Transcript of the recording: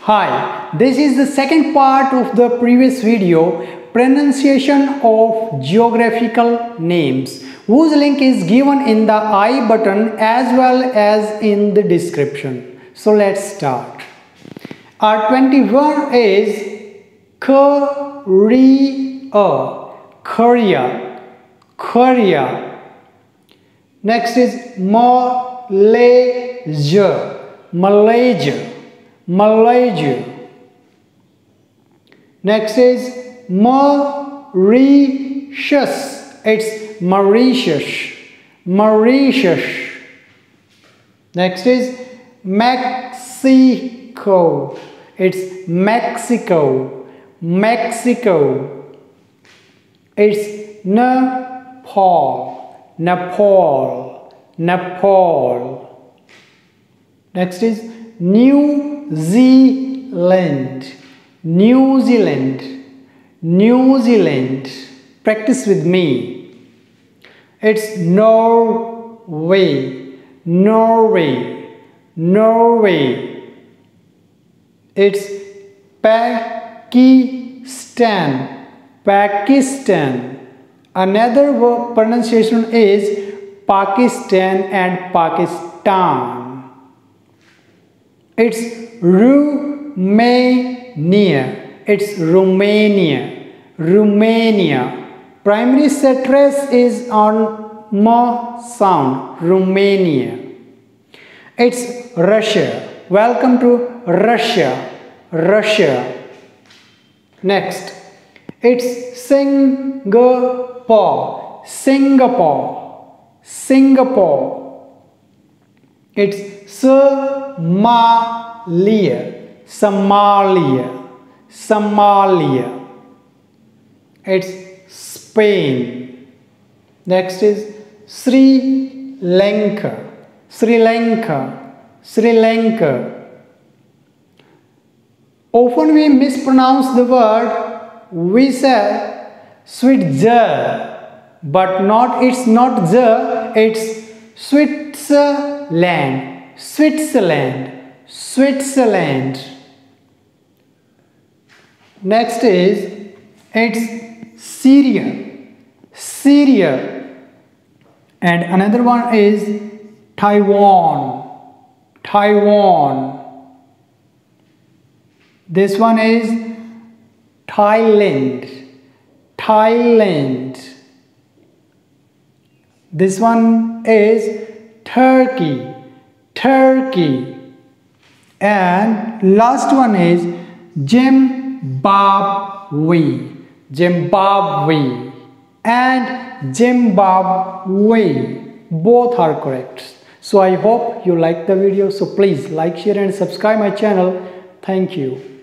Hi, this is the second part of the previous video, pronunciation of geographical names, whose link is given in the I button as well as in the description. So let's start. Our 21 is Korea. Next is Malaysia. Next is Mauritius. It's Mauritius. Next is Mexico. It's Mexico. It's Nepal. Next is New Zealand. Practice with me. It's Norway. It's Pakistan. Another pronunciation is Pakistan and Pakistan. It's Romania. Primary stress is on M sound. Romania. It's Russia. Welcome to Russia. Next, it's Singapore. It's Somalia. It's Spain. Next is Sri Lanka. Often we mispronounce the word. We say Switzerland, but it's not the, it's Switzerland. Next is it's Syria, and another one is Taiwan. This one is Thailand. This one is Turkey. And last one is Zimbabwe and Zimbabwe. Both are correct. So I hope you like the video. So please like, share and subscribe my channel. Thank you.